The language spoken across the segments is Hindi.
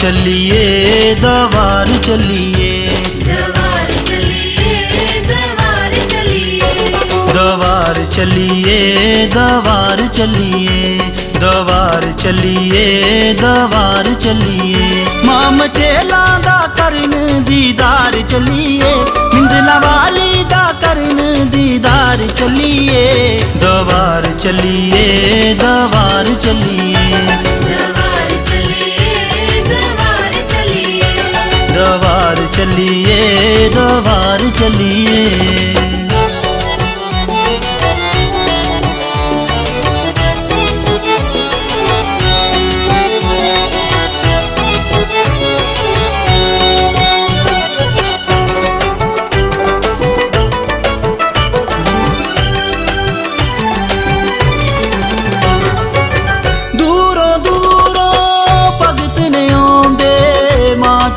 चलिए दवार चलिए, दवार चलिए, दवार चलिए, दवार चलिए, दवार चलिए, दवार चलिए, दवार चलिए। माम चेला दा करन दीदार चलिए, मिंदला वाली दा करन दीदार चलिए, दवार चलिए, दवार चलिए, दवार चलिए, दवार चलिए, दवार चलिए, दवार चलिए।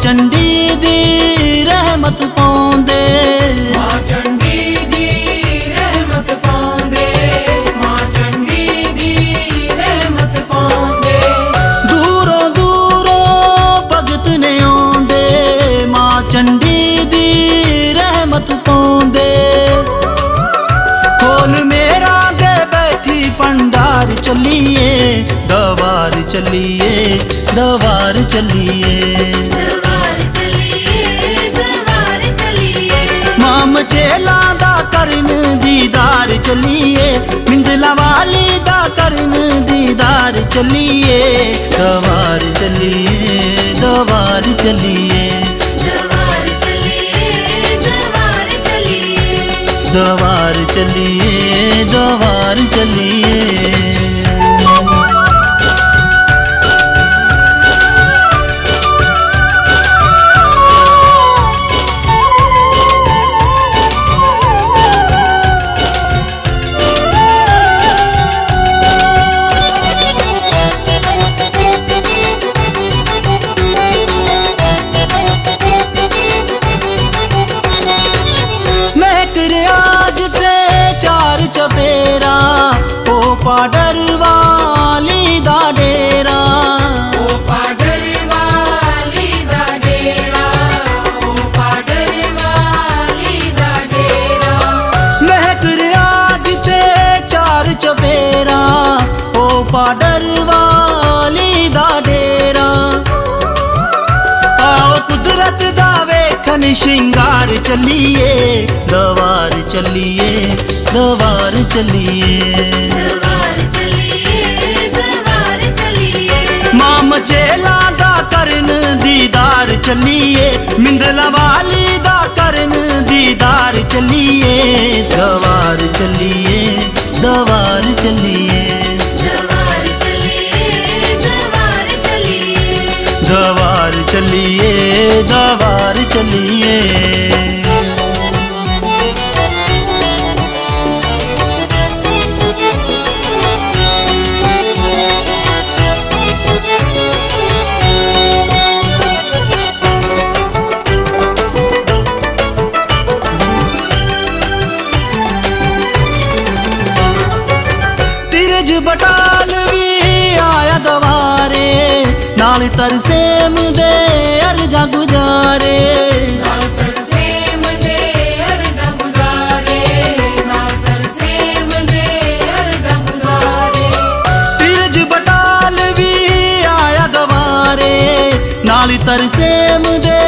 चंडी दी रहमत पाउंदे, मां चंडी दी रहमत पाउंदे, मां चंडी दी रहमत पाउंदे। दूरों दूरों भगत ने आउंदे, मां चंडी दी रहमत पाउंदे। कोल मेरा दे बैठी भंडार चलिए, दवार चलिए, दवार चलिए, माम चेला दा करन दीदार चलिए, मिंदला वाली दा करन दीदार चलिए, दवार चलिए, दवार चलिए, दवार चलिए, दवार चलिए, दवार चलिए, दवार चलिए। चपेरा ओ पाडर वाली दा डेरा, ओ पाडर वाली दा डेरा, ओ पाडर वाली दा डेरा। महक रियाज ते चार चपेरा ओ पाडर वाली दा डेरा। आओ कुदरत दा वेखन शिंगार चलिए, दवार चलिए, दवार चलिए, दवार चलिए, दवार चलिए, माम चेला दा करन दीदार चलिए, मिंदला वाली दा करन दीदार चलिए, दवार चलिए, दवार चलिए, दवार चलिए, दवार चलिए, दवार चलिए, दवार चलिए। बटाल भी आया दवारे, नाल तरसेम दे अर्जा गुजारे, नाल तरसेम दे अर्जा गुजारे, नाल तरसेम दे अर्जा गुजारे। तिरज बटाल भी आया दवारे, नाल तरसेम दे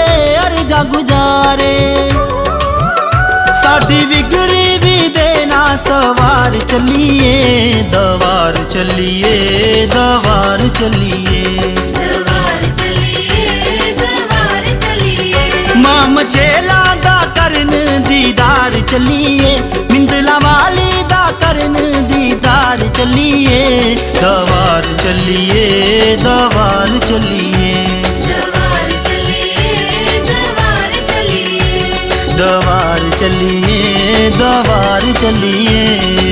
अर्जा गुजारे। साडी बिगड़ी भी देना सवार चलिए, दवार चलिए, दवार चलिए, दवार चलिए, दवार चलिए, माम चेला दा करन दीदार चलिए, मिंदला वाली दा करन दीदार चलिए, दवार चलिए, दवार चलिए, दवार चलिए, दवार चलिए, दवार चलिए, दवार चलिए।